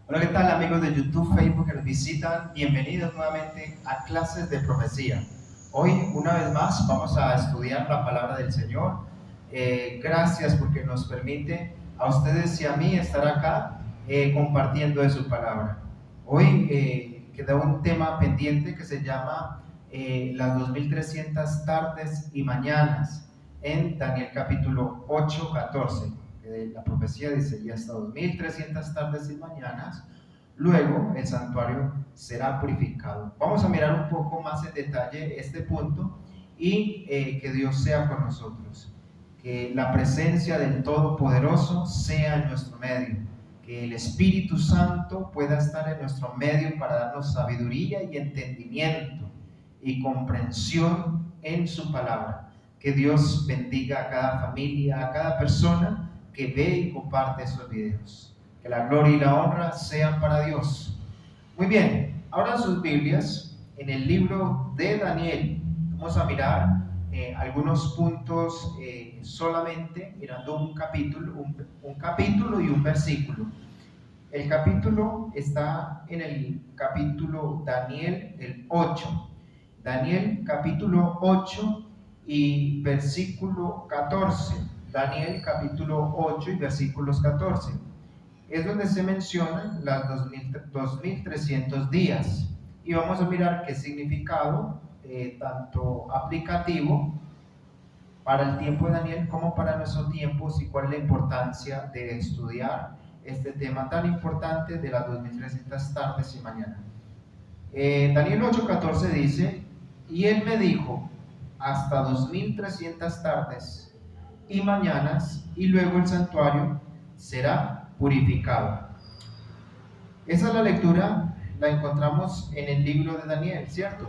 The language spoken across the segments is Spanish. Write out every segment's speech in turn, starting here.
Hola, ¿qué tal amigos de YouTube, Facebook que nos visitan? Bienvenidos nuevamente a Clases de Profecía. Hoy, una vez más, vamos a estudiar la palabra del Señor. Gracias porque nos permite a ustedes y a mí estar acá compartiendo de su palabra. Hoy queda un tema pendiente que se llama las 2300 tardes y mañanas en Daniel capítulo 8, 14. La profecía dice, y hasta 2300 tardes y mañanas, luego el santuario será purificado. Vamos a mirar un poco más en detalle este punto y que Dios sea con nosotros. Que la presencia del Todopoderoso sea en nuestro medio. Que el Espíritu Santo pueda estar en nuestro medio para darnos sabiduría y entendimiento y comprensión en su palabra. Que Dios bendiga a cada familia, a cada persona que ve y comparte estos videos. Que la gloria y la honra sean para Dios. Muy bien, ahora sus Biblias en el libro de Daniel. Vamos a mirar algunos puntos solamente mirando un capítulo y un versículo. El capítulo está en el capítulo Daniel el 8. Daniel capítulo 8 y versículo 14. Daniel capítulo 8 y versículos 14. Es donde se mencionan las 2300 días. Y vamos a mirar qué significado, tanto aplicativo para el tiempo de Daniel como para nuestro tiempo, y cuál es la importancia de estudiar este tema tan importante de las 2300 tardes y mañanas. Daniel 8:14 dice, y él me dijo, hasta 2300 tardes y mañanas, y luego el santuario será purificado. Esa es la lectura, la encontramos en el libro de Daniel, ¿cierto?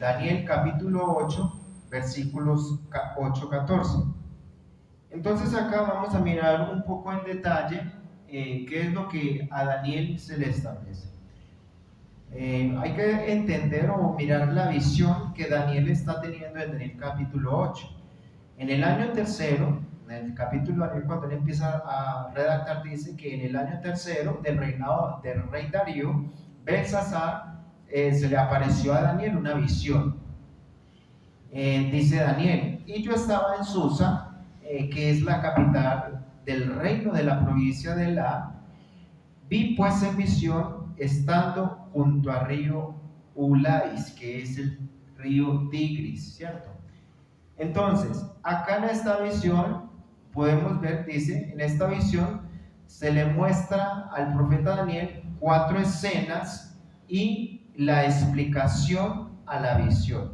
Daniel capítulo 8, versículos 8-14. Entonces acá vamos a mirar un poco en detalle qué es lo que a Daniel se le establece. Hay que entender o mirar la visión que Daniel está teniendo en el capítulo 8. En el año tercero, en el capítulo Daniel, cuando él empieza a redactar, dice que en el año tercero del reinado del rey Darío, Belsasar, se le apareció a Daniel una visión. Dice Daniel, y yo estaba en Susa, que es la capital del reino de la provincia de La. Vi pues en visión, estando junto al río Ulais, que es el río Tigris, ¿cierto? Entonces, acá en esta visión, podemos ver, dice, en esta visión se le muestra al profeta Daniel 4 escenas y la explicación a la visión.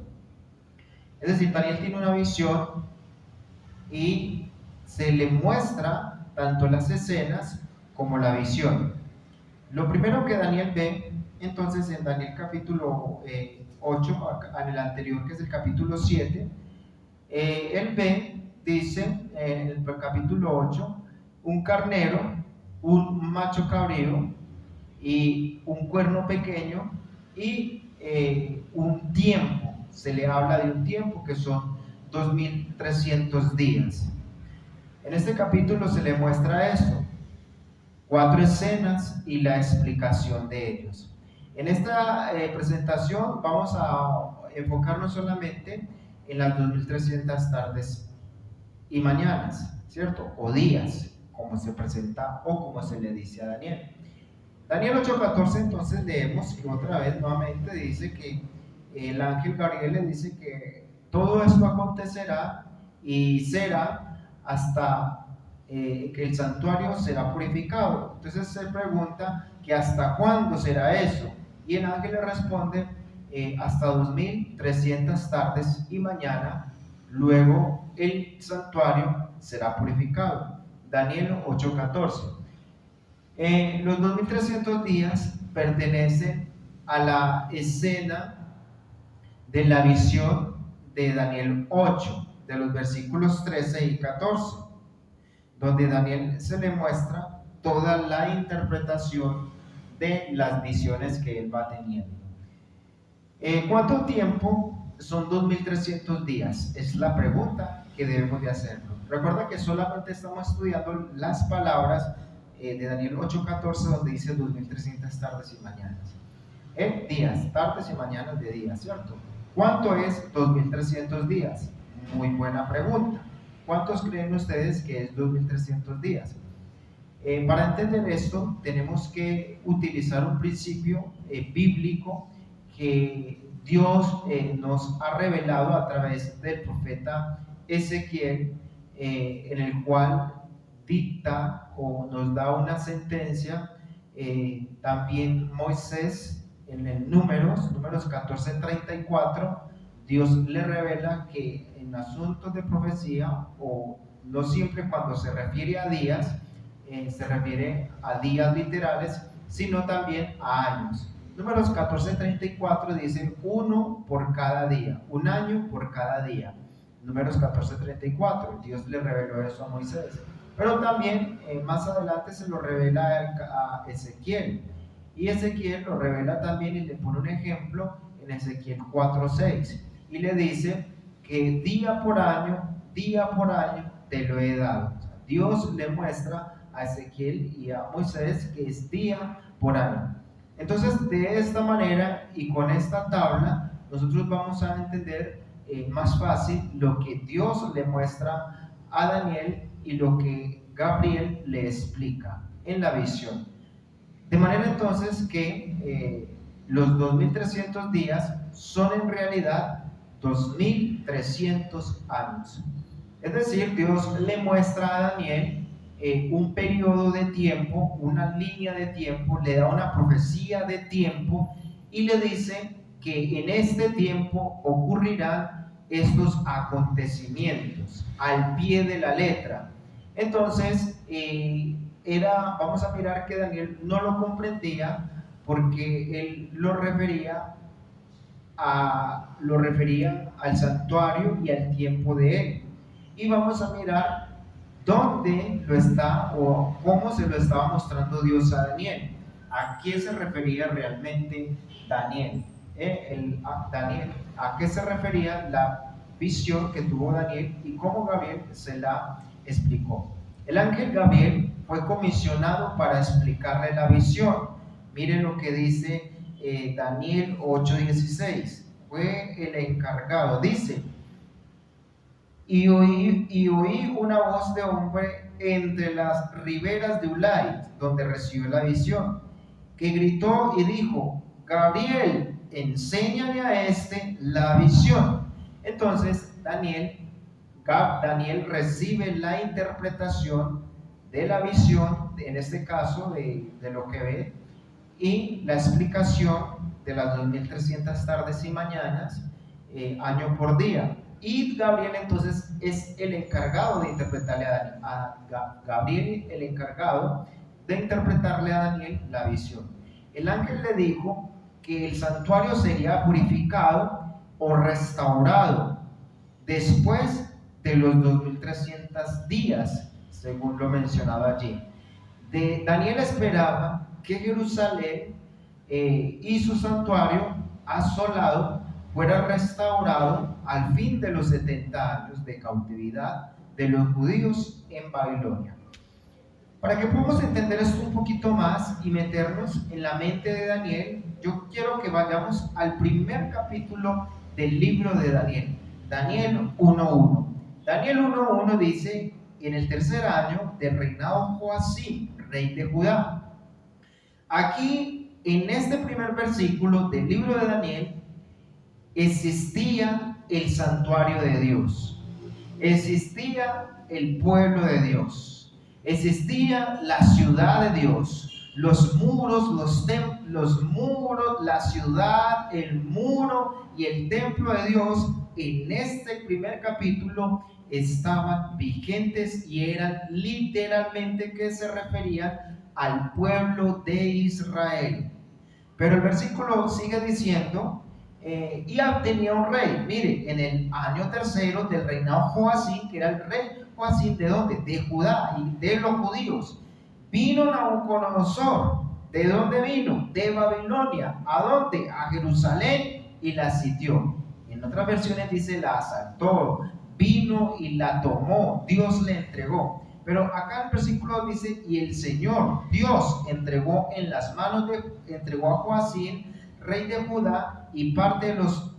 Es decir, Daniel tiene una visión y se le muestra tanto las escenas como la visión. Lo primero que Daniel ve, entonces, en Daniel capítulo 8, en el anterior, que es el capítulo 7, él ve, dice en el capítulo 8, un carnero, un macho cabrío y un cuerno pequeño y un tiempo. Se le habla de un tiempo que son 2300 días. En este capítulo se le muestra esto, 4 escenas y la explicación de ellos. En esta presentación vamos a enfocarnos solamente en las 2300 tardes y mañanas, ¿cierto? O días, como se presenta o como se le dice a Daniel. Daniel 8:14, entonces leemos que otra vez nuevamente dice que el ángel Gabriel le dice que todo esto acontecerá y será hasta que el santuario será purificado. Entonces se pregunta que hasta cuándo será eso, y el ángel le responde hasta 2300 tardes y mañana, luego el santuario será purificado. Daniel 8:14. Los 2300 días pertenecen a la escena de la visión de Daniel 8, de los versículos 13 y 14, donde Daniel se le muestra toda la interpretación de las visiones que él va teniendo. ¿Cuánto tiempo son 2300 días? Es la pregunta que debemos de hacerlo. Recuerda que solamente estamos estudiando las palabras de Daniel 8:14, donde dice 2300 tardes y mañanas. Días, tardes y mañanas de días, ¿cierto? ¿Cuánto es 2300 días? Muy buena pregunta. ¿Cuántos creen ustedes que es 2300 días? Para entender esto, tenemos que utilizar un principio bíblico que Dios nos ha revelado a través del profeta Ezequiel, en el cual dicta o nos da una sentencia. También Moisés, en el números 14:34, Dios le revela que en asuntos de profecía, o no siempre cuando se refiere a días, se refiere a días literales, sino también a años. Números 14:34 dice uno por cada día, un año por cada día. Números 14:34, Dios le reveló eso a Moisés. Pero también más adelante se lo revela a Ezequiel. Y Ezequiel lo revela también y le pone un ejemplo en Ezequiel 4:6. Y le dice que día por año te lo he dado. O sea, Dios le muestra a Ezequiel y a Moisés que es día por año. Entonces, de esta manera y con esta tabla, nosotros vamos a entender más fácil lo que Dios le muestra a Daniel y lo que Gabriel le explica en la visión. De manera entonces que los 2300 días son en realidad 2300 años. Es decir, Dios le muestra a Daniel un periodo de tiempo, una línea de tiempo, le da una profecía de tiempo y le dice que en este tiempo ocurrirán estos acontecimientos al pie de la letra. Entonces, vamos a mirar que Daniel no lo comprendía porque él lo refería al santuario y al tiempo de él. Y vamos a mirar dónde lo está o cómo se lo estaba mostrando Dios a Daniel. ¿A qué se refería realmente Daniel? ¿A qué se refería la visión que tuvo Daniel y cómo Gabriel se la explicó? El ángel Gabriel fue comisionado para explicarle la visión. Miren lo que dice Daniel 8:16. Fue el encargado. Dice: y oí una voz de hombre entre las riberas de Ulai, donde recibió la visión, que gritó y dijo: Gabriel, enséñale a este la visión. Entonces Daniel recibe la interpretación de la visión, en este caso de lo que ve, y la explicación de las 2300 tardes y mañanas, año por día. Y Gabriel entonces es el encargado de interpretarle el encargado de interpretarle a Daniel la visión. El ángel le dijo que el santuario sería purificado o restaurado después de los 2300 días, según lo mencionado allí. Daniel esperaba que Jerusalén y su santuario asolado fuera restaurado al fin de los 70 años de cautividad de los judíos en Babilonia. Para que podamos entender esto un poquito más y meternos en la mente de Daniel, yo quiero que vayamos al primer capítulo del libro de Daniel, Daniel 1:1. Daniel 1:1 dice: en el tercer año del reinado Joacim, rey de Judá. Aquí, en este primer versículo del libro de Daniel, existía el santuario de Dios, existía el pueblo de Dios, existía la ciudad de Dios, los muros, la ciudad, el muro y el templo de Dios. En este primer capítulo estaban vigentes y eran literalmente que se referían al pueblo de Israel. Pero el versículo sigue diciendo: y tenía un rey. Mire, en el año tercero del reinado Joacim, que era el rey Joacim, ¿de dónde? De Judá y de los judíos. Vino Nabucodonosor. ¿De dónde vino? De Babilonia. ¿A dónde? A Jerusalén, y la sitió. En otras versiones dice: la asaltó, vino y la tomó, Dios le entregó. Pero acá el versículo 2 dice, y el Señor, Dios, entregó a Joacim, rey de Judá, y parte de los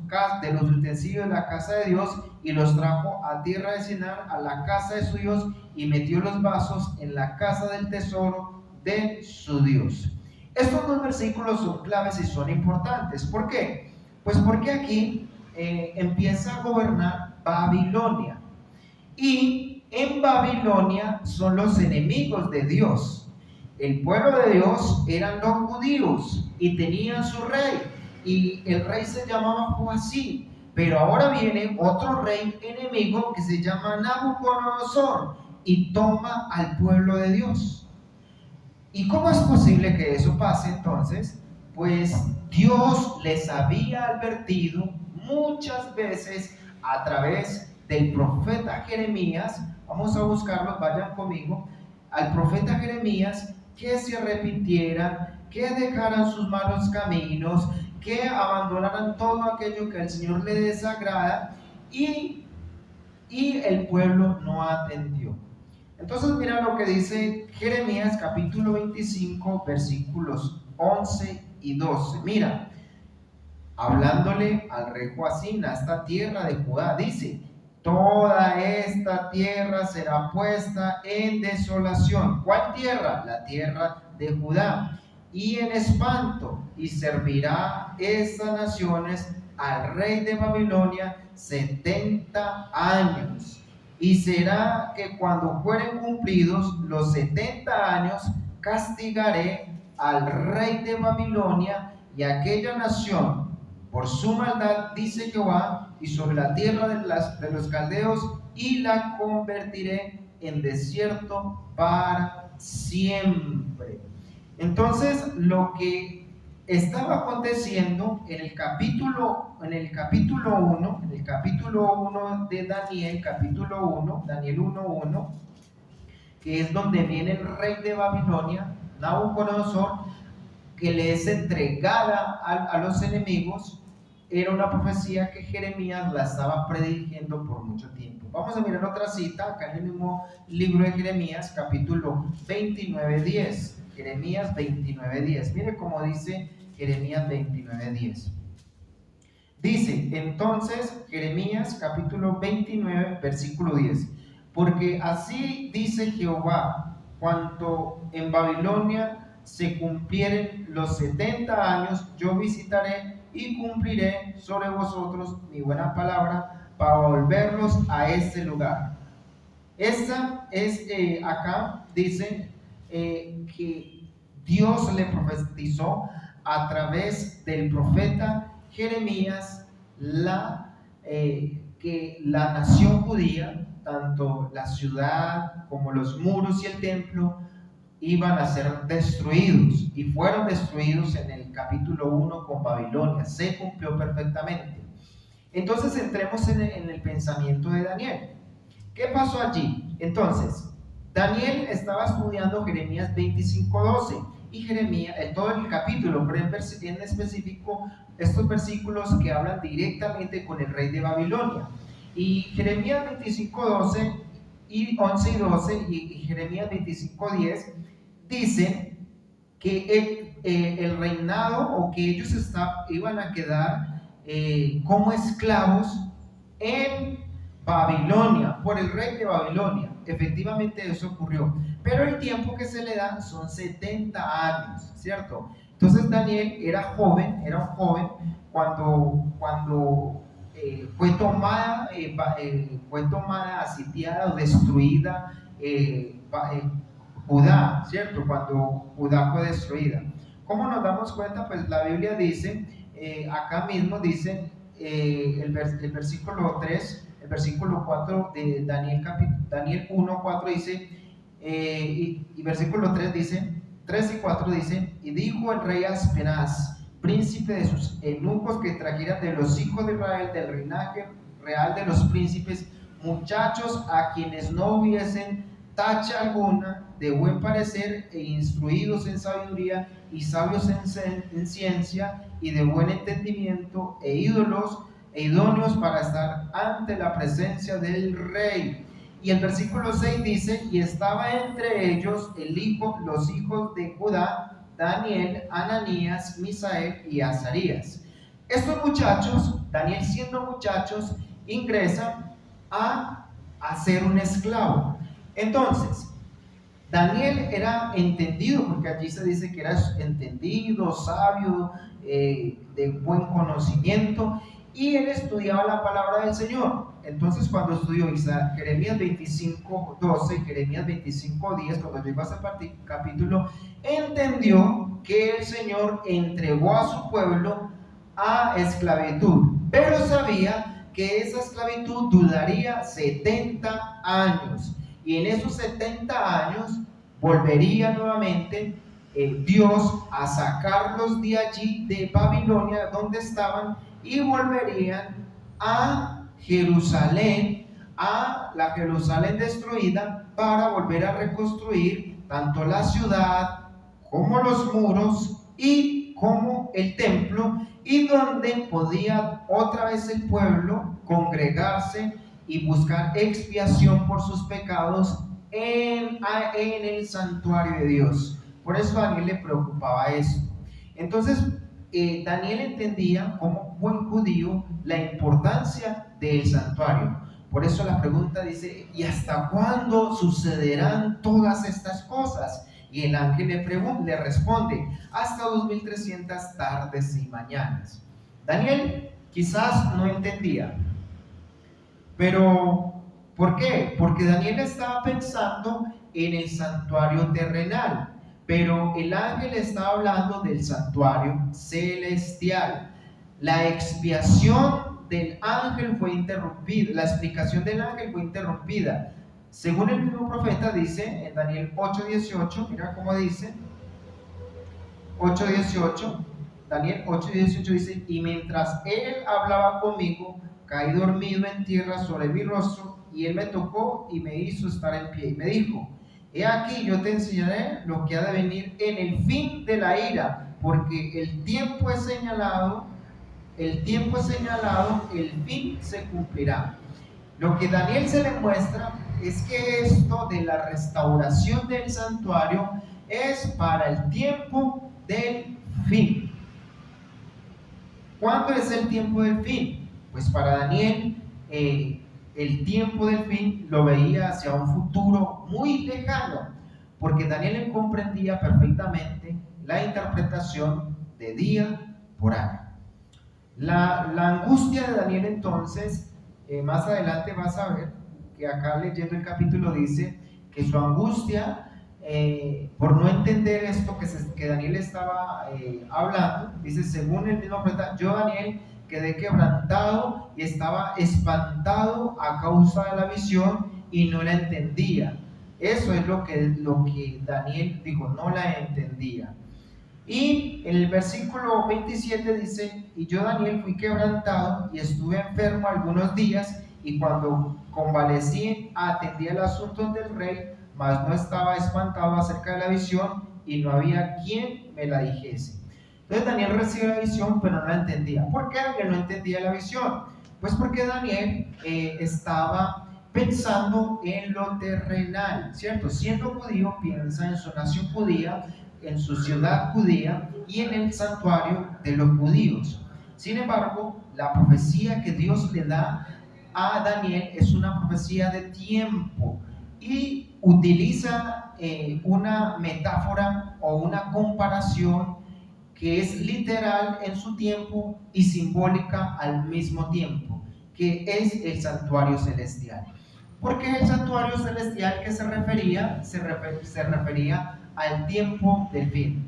utensilios de la casa de Dios, y los trajo a tierra de Sinar, a la casa de su Dios, y metió los vasos en la casa del tesoro de su Dios. Estos dos versículos son claves y son importantes. ¿Por qué? Pues porque aquí empieza a gobernar Babilonia. Y en Babilonia son los enemigos de Dios. El pueblo de Dios eran los judíos y tenían su rey. Y el rey se llamaba Joacim. Pero ahora viene otro rey enemigo que se llama Nabucodonosor y toma al pueblo de Dios. ¿Y cómo es posible que eso pase entonces? Pues Dios les había advertido muchas veces a través del profeta Jeremías. Vamos a buscarlos, vayan conmigo. Al profeta Jeremías, que se arrepintieran, que dejaran sus malos caminos, que abandonaran todo aquello que al Señor le desagrada, y el pueblo no atendió. Entonces mira lo que dice Jeremías capítulo 25 versículos 11 y 12. Mira, hablándole al rey Joacim, a esta tierra de Judá, dice: toda esta tierra será puesta en desolación. ¿Cuál tierra? La tierra de Judá. Y en espanto, y servirá estas naciones al rey de Babilonia 70 años. Y será que cuando fueren cumplidos los 70 años, castigaré al rey de Babilonia y a aquella nación por su maldad, dice Jehová, y sobre la tierra de los caldeos, y la convertiré en desierto para siempre. Entonces, lo que estaba aconteciendo en el capítulo 1 de Daniel, Daniel 1:1, que es donde viene el rey de Babilonia, Nabucodonosor, que le es entregada a los enemigos. Era una profecía que Jeremías la estaba predirigiendo por mucho tiempo. Vamos a mirar otra cita, acá en el mismo libro de Jeremías, capítulo 29:10. Jeremías 29:10. Mire cómo dice Jeremías 29:10. Dice entonces Jeremías capítulo 29 versículo 10: porque así dice Jehová, cuando en Babilonia se cumplieren los 70 años, yo visitaré y cumpliré sobre vosotros mi buena palabra para volverlos a este lugar. Esta es, acá dice que Dios le profetizó a través del profeta Jeremías que la nación judía, tanto la ciudad como los muros y el templo, iban a ser destruidos, y fueron destruidos en el capítulo 1 con Babilonia. Se cumplió perfectamente. Entonces entremos en el pensamiento de Daniel. ¿Qué pasó allí? Entonces, Daniel estaba estudiando Jeremías 25:12 y Jeremías, todo el capítulo, pero en específico estos versículos que hablan directamente con el rey de Babilonia. Y Jeremías 25:12 y 11 y 12 y Jeremías 25:10 dicen que el reinado, o que ellos iban a quedar como esclavos en Babilonia, por el rey de Babilonia. Efectivamente eso ocurrió, pero el tiempo que se le da son 70 años, ¿cierto? Entonces Daniel era un joven cuando fue tomada, asitiada o destruida Judá, ¿cierto? Cuando Judá fue destruida. ¿Cómo nos damos cuenta? Pues la Biblia dice, acá mismo dice el versículo 3, el versículo 4 de Daniel 1:4 dice, y versículo 3 dice, 3 y 4 dice: y dijo el rey Aspenaz, príncipe de sus eunucos, que trajeran de los hijos de Israel, del linaje real de los príncipes, muchachos a quienes no hubiesen tacha alguna, de buen parecer e instruidos en sabiduría y sabios en ciencia y de buen entendimiento, e idóneos para estar ante la presencia del rey. Y el versículo 6 dice, y estaba entre ellos los hijos de Judá, Daniel, Ananías, Misael y Azarías. Estos muchachos, Daniel siendo muchachos, ingresan a ser un esclavo. Entonces, Daniel era entendido, porque allí se dice que era entendido, sabio, de buen conocimiento, y él estudiaba la palabra del Señor. Entonces, cuando estudió Jeremías 25:12, Jeremías 25:10, cuando llegó a ese capítulo, entendió que el Señor entregó a su pueblo a esclavitud, pero sabía que esa esclavitud duraría 70 años. Y en esos 70 años volvería nuevamente Dios a sacarlos de allí, de Babilonia, donde estaban, y volverían a Jerusalén, a la Jerusalén destruida, para volver a reconstruir tanto la ciudad como los muros y como el templo, y donde podía otra vez el pueblo congregarse y buscar expiación por sus pecados en el santuario de Dios. Por eso a Daniel le preocupaba esto. Entonces, Daniel entendía como buen judío la importancia del santuario. Por eso la pregunta dice, ¿y hasta cuándo sucederán todas estas cosas? Y el ángel le responde, hasta 2300 tardes y mañanas. Daniel quizás no entendía, pero ¿por qué? Porque Daniel estaba pensando en el santuario terrenal, pero el ángel estaba hablando del santuario celestial. La expiación del ángel fue interrumpida, la explicación del ángel fue interrumpida. Según el mismo profeta dice en Daniel 8:18, mira cómo dice, 8:18, Daniel 8:18 dice, y mientras él hablaba conmigo, caí dormido en tierra sobre mi rostro, y él me tocó y me hizo estar en pie, y me dijo, he aquí, yo te enseñaré lo que ha de venir en el fin de la ira, porque el tiempo es señalado, el fin se cumplirá. Lo que Daniel se le muestra es que esto de la restauración del santuario es para el tiempo del fin. ¿Cuándo es el tiempo del fin? Pues para Daniel el tiempo del fin lo veía hacia un futuro muy lejano, porque Daniel comprendía perfectamente la interpretación de día por año. La angustia de Daniel entonces, más adelante vas a ver que acá leyendo el capítulo dice que su angustia por no entender esto que Daniel estaba hablando, dice según el mismo profeta, yo Daniel quedé quebrantado y estaba espantado a causa de la visión y no la entendía. Eso es lo que Daniel dijo, no la entendía. Y en el versículo 27 dice, y yo Daniel fui quebrantado y estuve enfermo algunos días, y cuando convalecí atendí el asunto del rey, mas no estaba espantado acerca de la visión, y no había quien me la dijese. Entonces Daniel recibe la visión, pero no la entendía. ¿Por qué Daniel no entendía la visión? Pues porque Daniel estaba pensando en lo terrenal, ¿cierto? Siendo judío, piensa en su nación judía, en su ciudad judía y en el santuario de los judíos. Sin embargo, la profecía que Dios le da a Daniel es una profecía de tiempo y utiliza una metáfora o una comparación que es literal en su tiempo y simbólica al mismo tiempo, que es el santuario celestial. Porque el santuario celestial que se refería al tiempo del fin.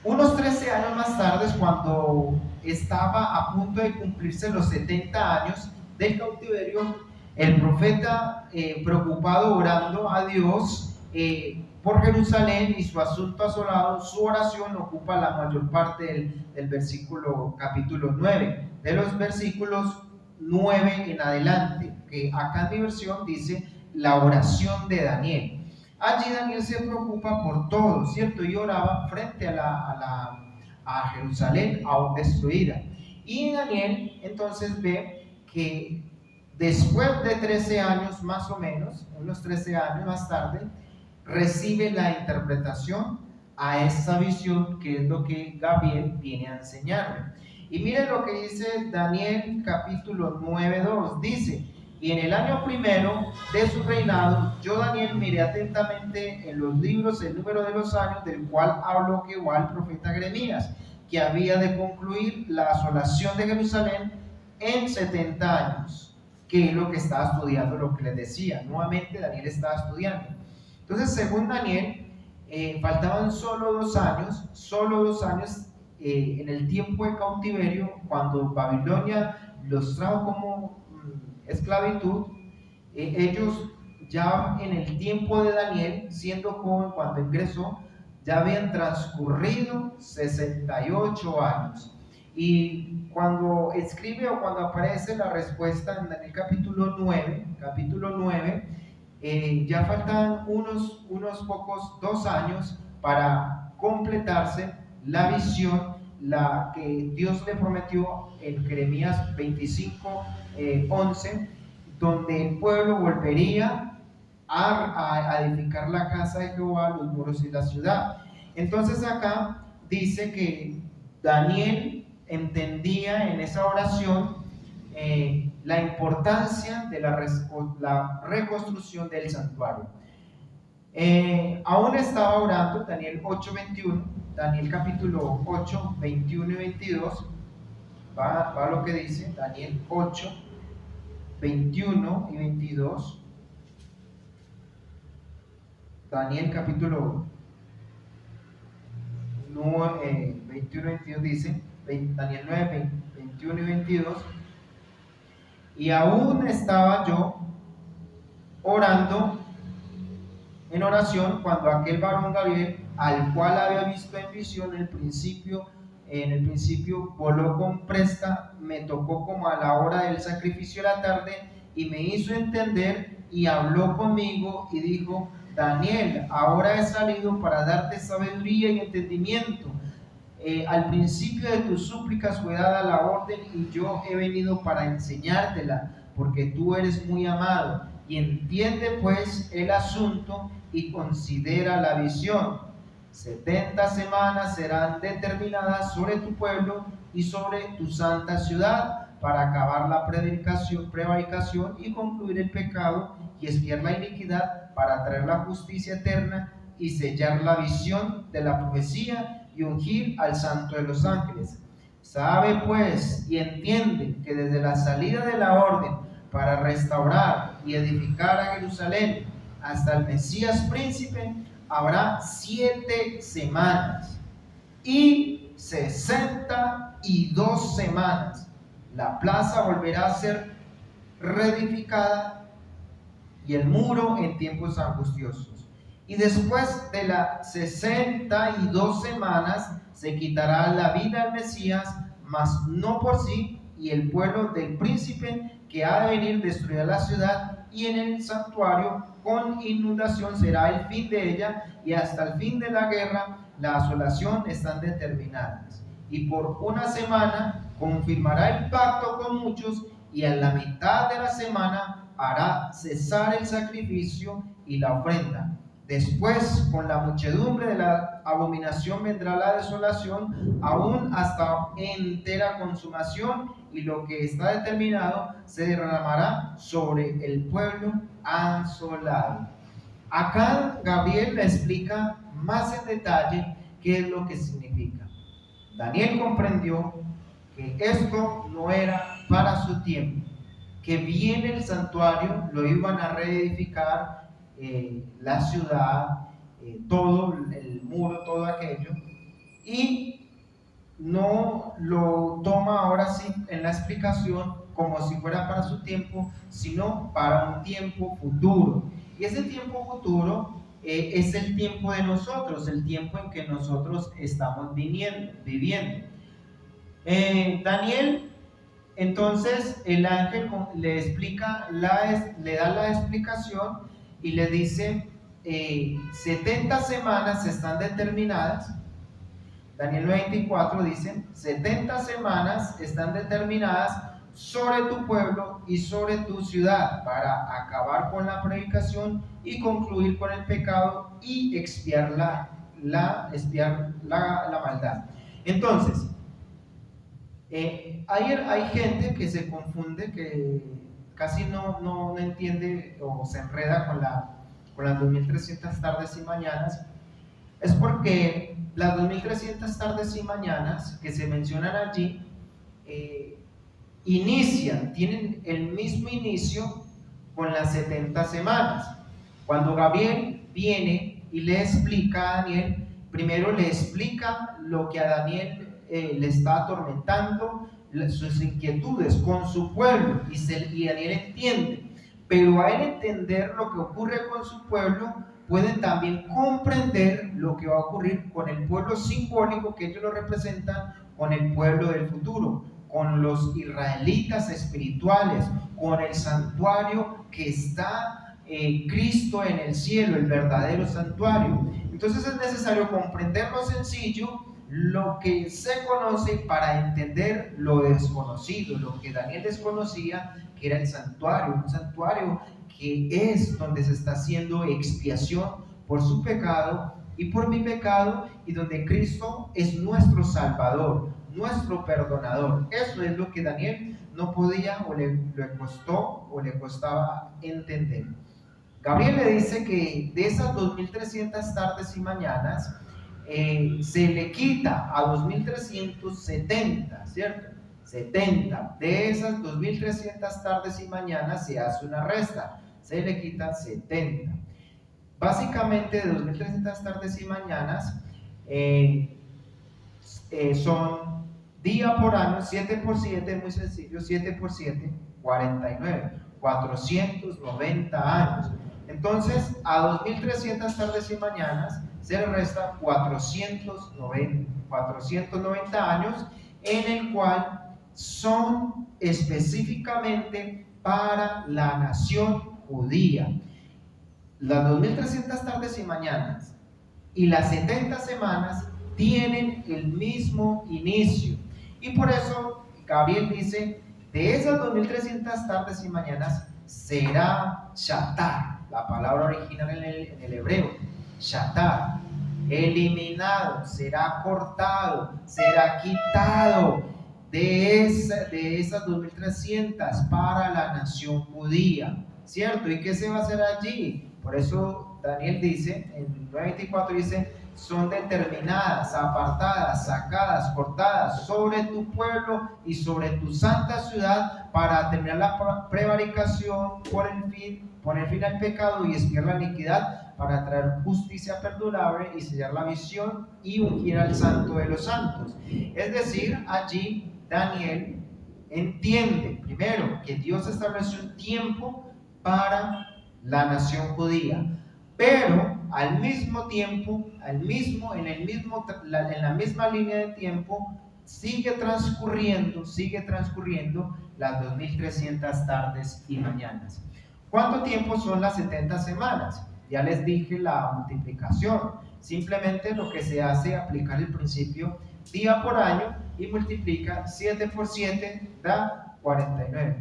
Unos 13 años más tarde, cuando estaba a punto de cumplirse los 70 años del cautiverio, el profeta, preocupado orando a Dios por Jerusalén y su asunto asolado, su oración ocupa la mayor parte del versículo capítulo 9, de los versículos 9 en adelante, que acá en mi versión dice la oración de Daniel. Allí Daniel se preocupa por todo, ¿cierto? Y oraba frente a Jerusalén aún destruida. Y Daniel entonces ve que Después de 13 años más o menos, unos 13 años más tarde, recibe la interpretación a esa visión, que es lo que Gabriel viene a enseñarle. Y miren lo que dice Daniel capítulo 9:2. Dice: y en el año primero de su reinado, yo Daniel miré atentamente en los libros el número de los años del cual habló Jehová el profeta Jeremías, que había de concluir la asolación de Jerusalén en 70 años, que es lo que estaba estudiando, lo que les decía. Nuevamente Daniel estaba estudiando. Entonces, según Daniel, faltaban solo 2 años en el tiempo de cautiverio, cuando Babilonia los trajo como esclavitud. Ellos ya en el tiempo de Daniel, siendo joven cuando ingresó, ya habían transcurrido 68 años. Y cuando escribe o cuando aparece la respuesta en Daniel capítulo 9, ya faltan unos pocos 2 años para completarse la visión, la que Dios le prometió en Jeremías 25:11, donde el pueblo volvería a edificar la casa de Jehová, los muros y la ciudad. Entonces acá dice que Daniel entendía en esa oración la importancia de la reconstrucción del santuario. Aún estaba orando. Daniel 8:21, Daniel capítulo 8, 21 y 22, va lo que dice Daniel 8, 21 y 22. Daniel capítulo 9, 21 y 22 dice, Daniel 9, 21 y 22: y aún estaba yo orando en oración cuando aquel varón Gabriel, al cual había visto en visión en el principio voló con presta, me tocó como a la hora del sacrificio de la tarde, y me hizo entender y habló conmigo y dijo: Daniel, ahora he salido para darte sabiduría y entendimiento. Al principio de tus súplicas fue dada la orden, y yo he venido para enseñártela, porque tú eres muy amado. Y entiende pues el asunto y considera la visión. 70 semanas serán determinadas sobre tu pueblo y sobre tu santa ciudad, para acabar la prevaricación y concluir el pecado y expiar la iniquidad, para traer la justicia eterna y sellar la visión de la profecía y ungir al santo de los ángeles. Sabe pues y entiende que desde la salida de la orden para restaurar y edificar a Jerusalén hasta el Mesías príncipe habrá 7 semanas y 62 semanas. La plaza volverá a ser reedificada y el muro en tiempos angustiosos. Y después de las 62 semanas se quitará la vida al Mesías, mas no por sí, y el pueblo del príncipe que ha de venir destruirá la ciudad, y en el santuario con inundación será el fin de ella, y hasta el fin de la guerra la asolación están determinadas. Y por una semana confirmará el pacto con muchos, y a la mitad de la semana hará cesar el sacrificio y la ofrenda. Después, con la muchedumbre de la abominación vendrá la desolación, aún hasta entera consumación, y lo que está determinado se derramará sobre el pueblo asolado. Acá Gabriel le explica más en detalle qué es lo que significa. Daniel comprendió que esto no era para su tiempo, que bien el santuario lo iban a reedificar, la ciudad, todo el muro, todo aquello, y no lo toma ahora sí en la explicación como si fuera para su tiempo, sino para un tiempo futuro. Y ese tiempo futuro es el tiempo de nosotros, el tiempo en que nosotros estamos viviendo. Daniel, entonces el ángel le explica, le da la explicación y le dice: 70 semanas están determinadas. Daniel 24 dice: 70 semanas están determinadas sobre tu pueblo y sobre tu ciudad, para acabar con la predicación y concluir con el pecado y expiar la maldad. Entonces, hay gente que se confunde, que casi no entiende o se enreda con las 2300 tardes y mañanas. Es porque las 2300 tardes y mañanas que se mencionan allí tienen el mismo inicio con las 70 semanas. Cuando Gabriel viene y le explica a Daniel, primero le explica lo que a Daniel le está atormentando, sus inquietudes con su pueblo, y Daniel entiende. Pero a él entender lo que ocurre con su pueblo, pueden también comprender lo que va a ocurrir con el pueblo simbólico que ellos lo representan, con el pueblo del futuro, con los israelitas espirituales, con el santuario que está Cristo en el cielo, el verdadero santuario. Entonces es necesario comprender lo sencillo, lo que se conoce, para entender lo desconocido, lo que Daniel desconocía, que era el santuario, un santuario que es donde se está haciendo expiación por su pecado y por mi pecado, y donde Cristo es nuestro Salvador, nuestro perdonador. Eso es lo que Daniel no podía, o le costó o le costaba entender. Gabriel le dice que de esas 2300 tardes y mañanas se le quita a 2370, ¿cierto? 70. De esas 2300 tardes y mañanas se hace una resta, se le quitan 70. Básicamente, de 2300 tardes y mañanas son día por año, 7 por 7, muy sencillo, 7 por 7, 49, 490 años. Entonces, a 2300 tardes y mañanas se le resta 490 años, en el cual son específicamente para la nación judía. Las 2300 tardes y mañanas y las 70 semanas tienen el mismo inicio, y por eso Gabriel dice: de esas 2300 tardes y mañanas será shatar, la palabra original en el hebreo, shatar, eliminado, será cortado, será quitado de esas 2300 para la nación judía, ¿cierto? ¿Y qué se va a hacer allí? Por eso Daniel dice, en 9:24 dice: son determinadas, apartadas, sacadas, cortadas sobre tu pueblo y sobre tu santa ciudad, para terminar la prevaricación, poner fin al pecado y expiar la iniquidad, para traer justicia perdurable y sellar la visión y ungir al santo de los santos. Es decir, allí Daniel entiende primero que Dios estableció un tiempo para la nación judía, pero al mismo tiempo, en la misma línea de tiempo, sigue transcurriendo las 2300 tardes y mañanas. ¿Cuánto tiempo son las 70 semanas? Ya les dije la multiplicación. Simplemente lo que se hace es aplicar el principio día por año y multiplica 7 por 7, da 49.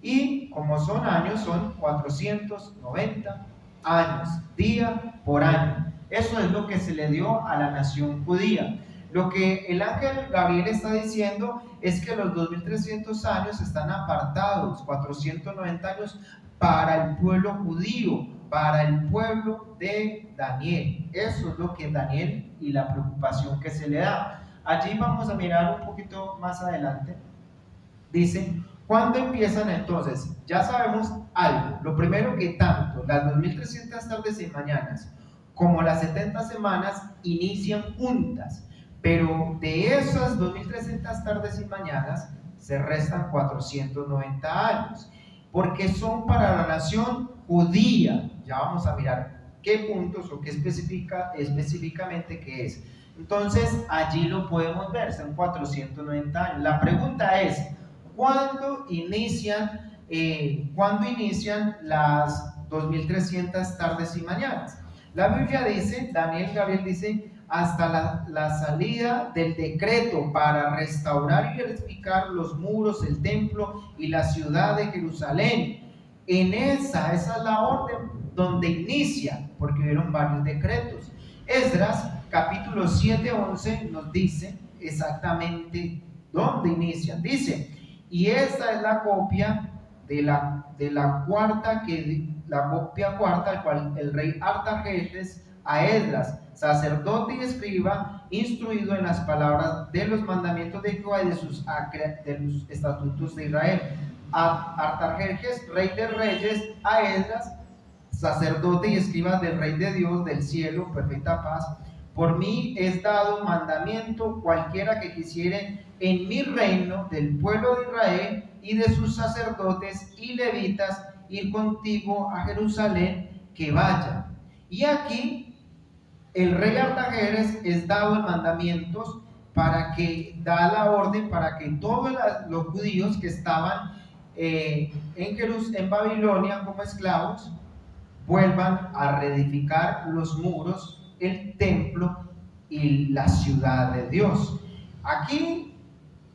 Y como son años, son 490 años, día por año. Eso es lo que se le dio a la nación judía. Lo que el ángel Gabriel está diciendo es que los 2300 años están apartados, 490 años para el pueblo judío, para el pueblo de Daniel. Eso es lo que Daniel, y la preocupación que se le da. Allí vamos a mirar un poquito más adelante. Dice: ¿cuándo empiezan entonces? Ya sabemos algo. Lo primero, que tanto las 2300 tardes y mañanas como las 70 semanas inician juntas, pero de esas 2300 tardes y mañanas se restan 490 años, porque son para la nación judía. Ya vamos a mirar qué puntos o qué específicamente qué es. Entonces allí lo podemos ver, son 490 años. La pregunta es: ¿cuándo inician las 2300 tardes y mañanas? La Biblia dice, Gabriel dice, hasta la salida del decreto para restaurar y edificar los muros, el templo y la ciudad de Jerusalén. Esa es la orden donde inicia, porque hubieron varios decretos. Esdras capítulo 7:11 nos dice exactamente dónde inicia. Dice, y esta es la copia de la copia cuarta, al cual el rey Artajerjes a Esdras, sacerdote y escriba, instruido en las palabras de los mandamientos de Jehová y de los estatutos de Israel. A Artajerjes, rey de reyes, a Esdras, sacerdote y escriba del rey de Dios del cielo, perfecta paz. Por mí es dado mandamiento cualquiera que quisiere en mi reino del pueblo de Israel y de sus sacerdotes y levitas ir contigo a Jerusalén, que vaya. Y aquí el rey Artajerjes es dado en mandamientos da la orden para que todos los judíos que estaban en Babilonia como esclavos vuelvan a reedificar los muros, el templo y la ciudad de Dios. Aquí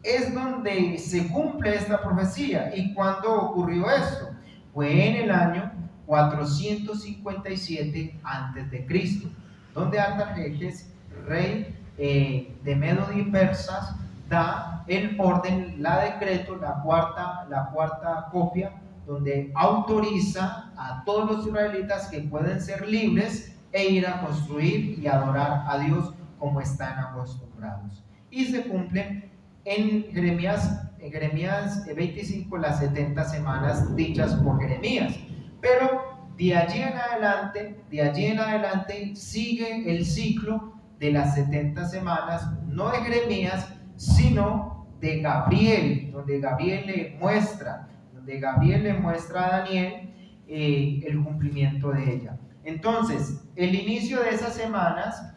es donde se cumple esta profecía. ¿Y cuándo ocurrió esto? Fue en el año 457 a.C., donde Artajerjes, rey de Medo y Persas, da el orden, la decreto, la cuarta copia, donde autoriza a todos los israelitas que pueden ser libres e ir a construir y adorar a Dios como están acostumbrados. Y se cumplen en Jeremías 25 las 70 semanas dichas por Jeremías. Pero de allí en adelante sigue el ciclo de las 70 semanas, no de Jeremías, sino de Gabriel, donde Gabriel le muestra a Daniel el cumplimiento de ella. Entonces, el inicio de esas semanas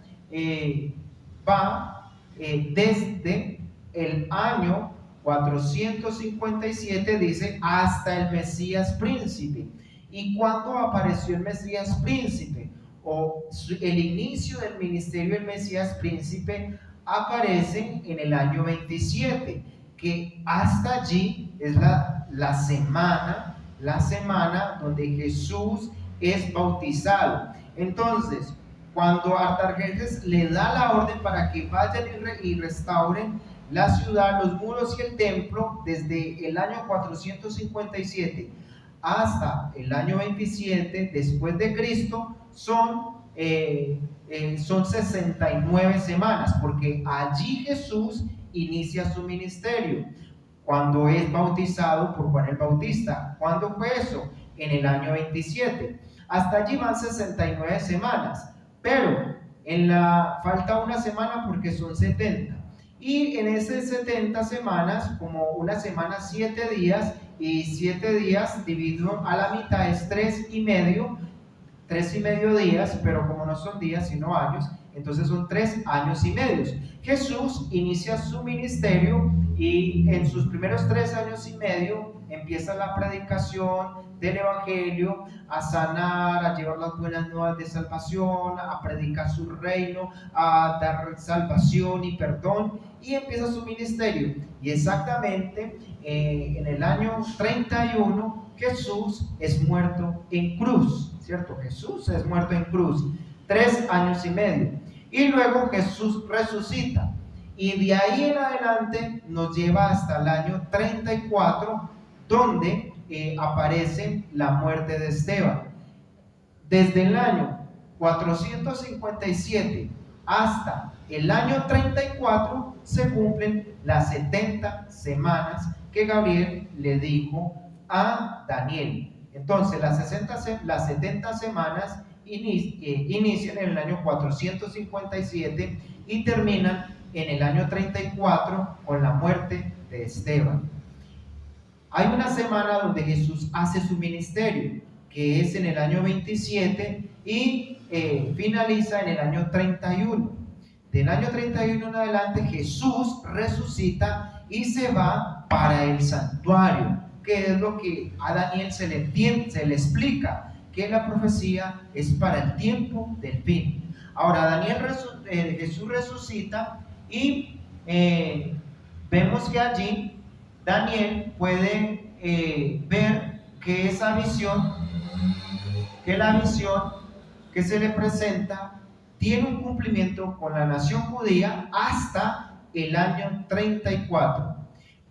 va desde el año 457, dice, hasta el Mesías príncipe. ¿Y cuándo apareció el Mesías príncipe? O el inicio del ministerio del Mesías príncipe aparece en el año 27, que hasta allí es la semana donde Jesús es bautizado. Entonces, cuando Artajerjes le da la orden para que vayan y restauren la ciudad, los muros y el templo, desde el año 457 hasta el año 27 después de Cristo, son 69 semanas, porque allí Jesús inicia su ministerio cuando es bautizado por Juan el Bautista. ¿Cuándo fue eso? En el año 27. Hasta allí van 69 semanas, pero falta una semana porque son 70. Y en esas 70 semanas, como una semana 7 días, y 7 días dividido a la mitad es 3,5 días, pero como no son días sino años, entonces son 3 años y medio. Jesús inicia su ministerio y en sus primeros 3 años y medio empieza la predicación del evangelio, a sanar, a llevar las buenas nuevas de salvación, a predicar su reino, a dar salvación y perdón, y empieza su ministerio. Y exactamente en el año 31 Jesús es muerto en cruz, ¿cierto? Jesús es muerto en cruz, 3 años y medio. Y luego Jesús resucita. Y de ahí en adelante nos lleva hasta el año 34, donde aparece la muerte de Esteban. Desde el año 457 hasta el año 34 se cumplen las 70 semanas que Gabriel le dijo a Daniel. Entonces las 70 semanas inician en el año 457 y terminan en el año 34 con la muerte de Esteban. Hay una semana donde Jesús hace su ministerio, que es en el año 27 y finaliza en el año 31. Del año 31 en adelante Jesús resucita y se va para el santuario, que es lo que a Daniel se le explica, que la profecía es para el tiempo del fin. Ahora, Jesús resucita y vemos que allí Daniel puede ver que esa visión, que la visión que se le presenta tiene un cumplimiento con la nación judía hasta el año 34.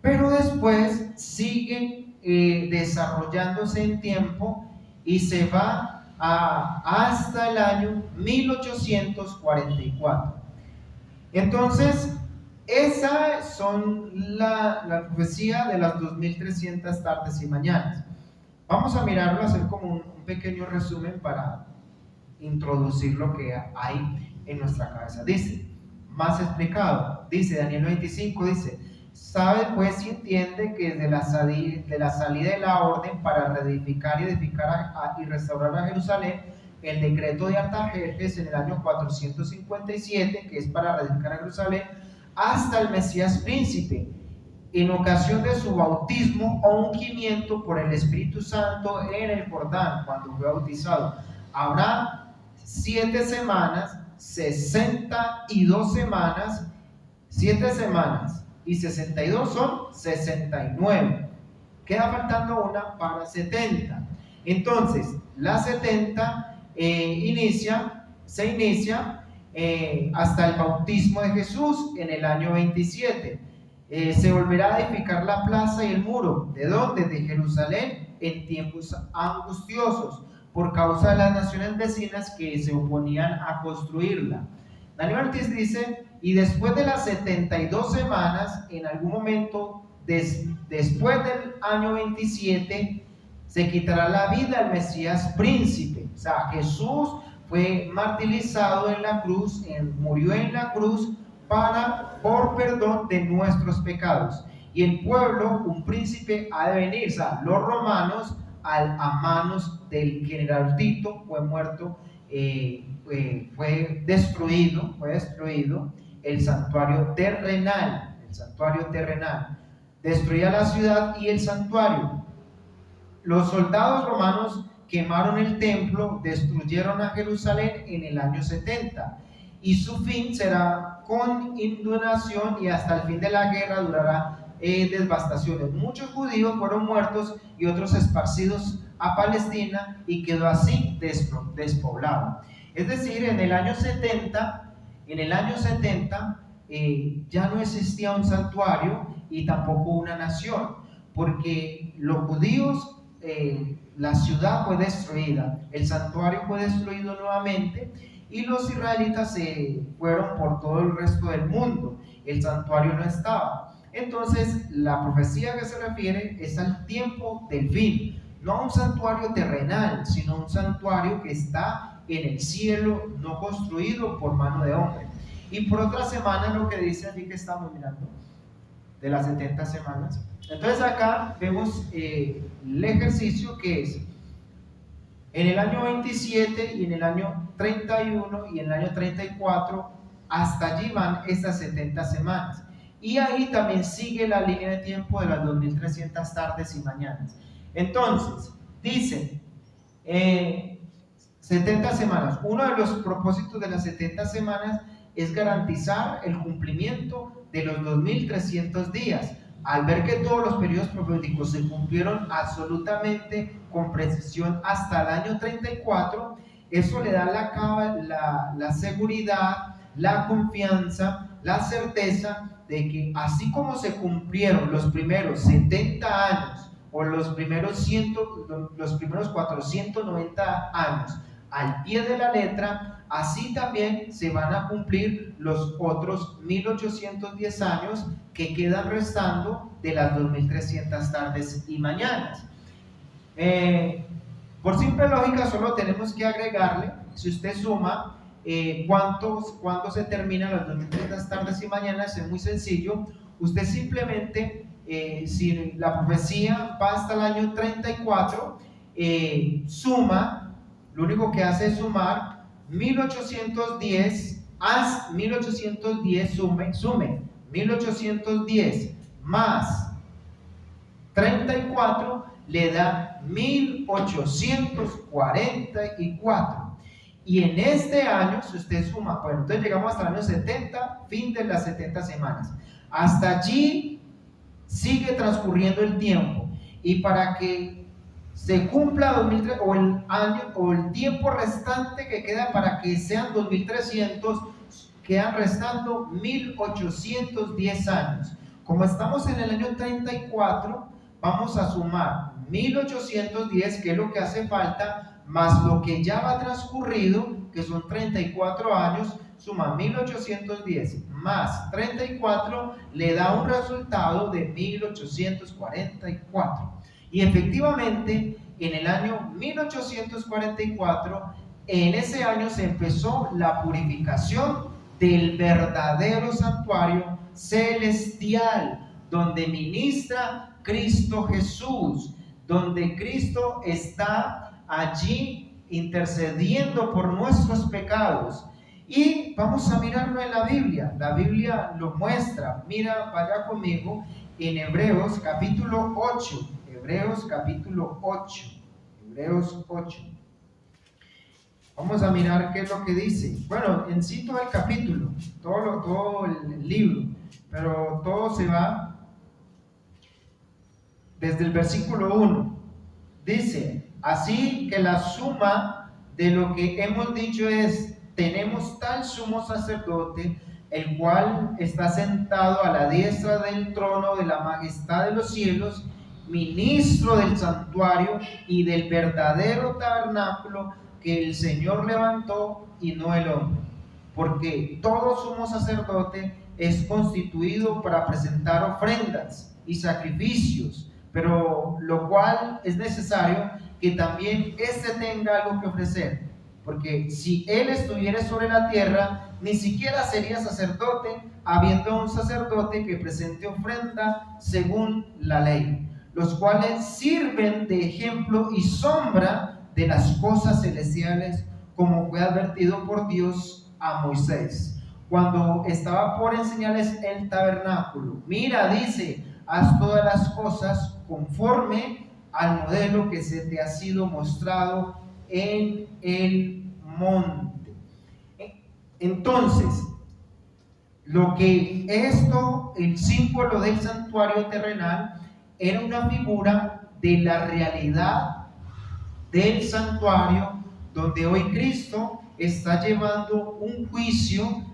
Pero después sigue desarrollándose en tiempo y se va hasta el año 1844. Entonces, esa son la profecía de las 2300 tardes y mañanas. Vamos a mirarlo, hacer como un pequeño resumen para introducir lo que hay en nuestra cabeza. Dice, más explicado, dice Daniel 25, dice: sabe pues y entiende que desde la salida de la orden para reedificar y edificar y restaurar a Jerusalén, el decreto de Artajerjes en el año 457, que es para reedificar a Jerusalén, hasta el Mesías príncipe, en ocasión de su bautismo o ungimiento por el Espíritu Santo en el Jordán, cuando fue bautizado, habrá 7 semanas, 62 semanas, 7 semanas y 62 son 69. Queda faltando una para 70. Entonces, la 70 se inicia hasta el bautismo de Jesús en el año 27. Se volverá a edificar la plaza y el muro. ¿De dónde? De Jerusalén, en tiempos angustiosos, por causa de las naciones vecinas que se oponían a construirla. Daniel Ortiz dice: y después de las 72 semanas, en algún momento después del año 27, se quitará la vida al Mesías príncipe. O sea, Jesús fue martirizado en la cruz, murió en la cruz por perdón de nuestros pecados. Y el pueblo, un príncipe ha de venir. O sea, los romanos, a manos del general Tito, fue muerto, fue destruido el santuario terrenal. Destruía la ciudad y el santuario. Los soldados romanos quemaron el templo, destruyeron a Jerusalén en el año 70, y su fin será con inundación, y hasta el fin de la guerra durará devastaciones. Muchos judíos fueron muertos y otros esparcidos a Palestina, y quedó así despoblado. Es decir, en el año 70 ya no existía un santuario y tampoco una nación, porque los judíos, la ciudad fue destruida, el santuario fue destruido nuevamente, y los israelitas se fueron por todo el resto del mundo. El santuario no estaba. Entonces, la profecía que se refiere es al tiempo del fin, no a un santuario terrenal, sino un santuario que está en el cielo, no construido por mano de hombre. Y por otra semana, lo que dice allí que estamos mirando, de las 70 semanas. Entonces acá vemos el ejercicio que es en el año 27 y en el año 31 y en el año 34, hasta allí van estas 70 semanas. Y ahí también sigue la línea de tiempo de las 2300 tardes y mañanas. Entonces, dice 70 semanas. Uno de los propósitos de las 70 semanas es garantizar el cumplimiento de los 2300 días. Al ver que todos los periodos proféticos se cumplieron absolutamente con precisión hasta el año 34, eso le da la seguridad, la confianza, la certeza de que así como se cumplieron los primeros 70 años o los primeros 490 años al pie de la letra, así también se van a cumplir los otros 1810 años que quedan restando de las 2300 tardes y mañanas. Por simple lógica, solo tenemos que agregarle, si usted suma cuándo se terminan las 2300 tardes y mañanas, es muy sencillo. Usted simplemente, si la profecía va hasta el año 34, suma. Lo único que hace es sumar 1810, haz 1810, sume 1810 más 34 le da 1844. Y en este año, si usted suma, bueno, entonces llegamos hasta el año 70, fin de las 70 semanas. Hasta allí sigue transcurriendo el tiempo. Y para que se cumpla 2003, o el año o el tiempo restante que queda para que sean 2300, quedan restando 1810 años. Como estamos en el año 34, vamos a sumar 1810, que es lo que hace falta, más lo que ya va transcurrido, que son 34 años. Suma 1810 más 34, le da un resultado de 1844. Y efectivamente, en el año 1844, en ese año se empezó la purificación del verdadero santuario celestial, donde ministra Cristo Jesús, donde Cristo está allí intercediendo por nuestros pecados. Y vamos a mirarlo en la Biblia lo muestra. Mira, vaya conmigo en Hebreos capítulo 8, Hebreos 8. Vamos a mirar qué es lo que dice. Bueno, en sí todo el capítulo, todo el libro, pero todo se va desde el versículo 1. Dice: así que la suma de lo que hemos dicho es: tenemos tal sumo sacerdote, el cual está sentado a la diestra del trono de la majestad de los cielos, ministro del santuario y del verdadero tabernáculo que el Señor levantó y no el hombre. Porque todo sumo sacerdote es constituido para presentar ofrendas y sacrificios, pero lo cual es necesario que también éste tenga algo que ofrecer. Porque si él estuviera sobre la tierra, ni siquiera sería sacerdote, habiendo un sacerdote que presente ofrenda según la ley, los cuales sirven de ejemplo y sombra de las cosas celestiales, como fue advertido por Dios a Moisés, cuando estaba por enseñarles el tabernáculo. Mira, dice, haz todas las cosas conforme al modelo que se te ha sido mostrado en el monte. Entonces, lo que esto, el símbolo del santuario terrenal, era una figura de la realidad del santuario, donde hoy Cristo está llevando un juicio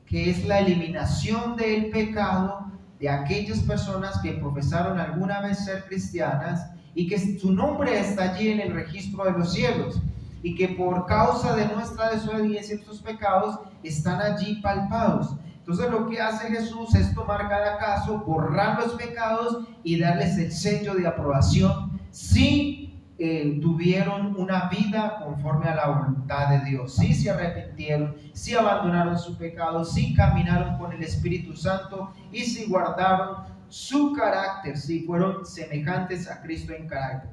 que es la eliminación del pecado de aquellas personas que profesaron alguna vez ser cristianas y que su nombre está allí en el registro de los cielos, y que por causa de nuestra desobediencia y nuestros pecados están allí palpados. Entonces lo que hace Jesús es tomar cada caso, borrar los pecados y darles el sello de aprobación si tuvieron una vida conforme a la voluntad de Dios, si se arrepintieron, si abandonaron su pecado, si caminaron con el Espíritu Santo y si guardaron su carácter, si fueron semejantes a Cristo en carácter.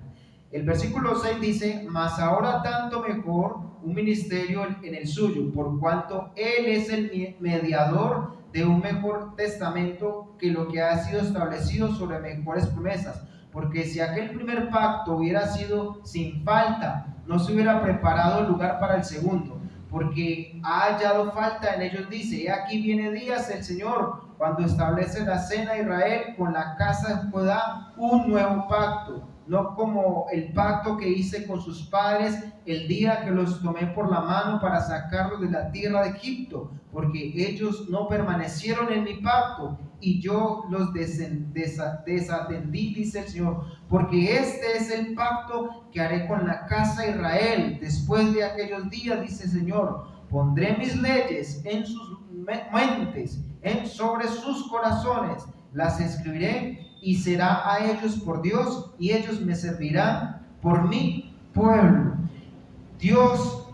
El versículo 6 dice: mas ahora tanto mejor un ministerio en el suyo, por cuanto Él es el mediador de un mejor testamento que lo que ha sido establecido sobre mejores promesas. Porque si aquel primer pacto hubiera sido sin falta, no se hubiera preparado el lugar para el segundo, porque ha hallado falta en ellos. Dice: he aquí viene días el Señor, cuando establece la cena de Israel con la casa de Judá un nuevo pacto, no como el pacto que hice con sus padres el día que los tomé por la mano para sacarlos de la tierra de Egipto, porque ellos no permanecieron en mi pacto y yo los desatendí, dice el Señor. Porque este es el pacto que haré con la casa de Israel después de aquellos días, dice el Señor. Pondré mis leyes en sus mentes, sobre sus corazones, las escribiré, y será a ellos por Dios, y ellos me servirán por mi pueblo. Dios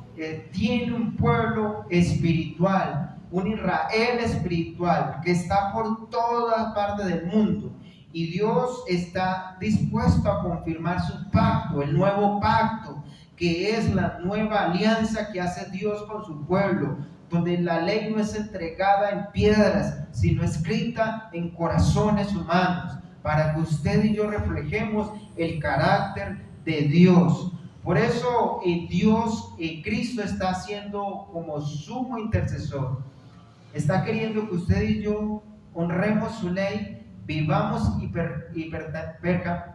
tiene un pueblo espiritual, un Israel espiritual que está por toda parte del mundo, y Dios está dispuesto a confirmar su pacto, el nuevo pacto, que es la nueva alianza que hace Dios con su pueblo, donde la ley no es entregada en piedras, sino escrita en corazones humanos, para que usted y yo reflejemos el carácter de Dios. Por eso Cristo está haciendo como sumo intercesor. Está queriendo que usted y yo honremos su ley, vivamos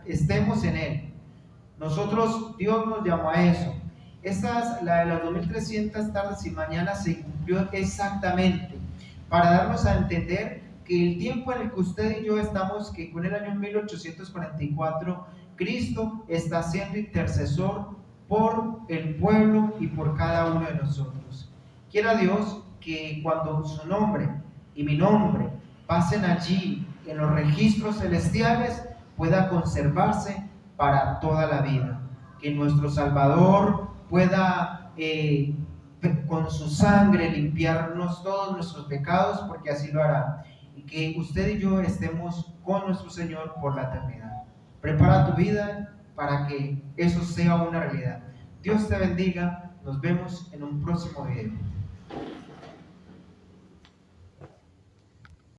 estemos en Él. Nosotros, Dios nos llamó a eso. La de las 2300 tardes y mañanas se cumplió exactamente para darnos a entender que el tiempo en el que usted y yo estamos, que con el año 1844, Cristo está siendo intercesor por el pueblo y por cada uno de nosotros. Quiera Dios que cuando su nombre y mi nombre pasen allí en los registros celestiales, pueda conservarse para toda la vida. Que nuestro Salvador pueda con su sangre limpiarnos todos nuestros pecados, porque así lo hará. Y que usted y yo estemos con nuestro Señor por la eternidad. Prepara tu vida para que eso sea una realidad. Dios te bendiga. Nos vemos en un próximo video.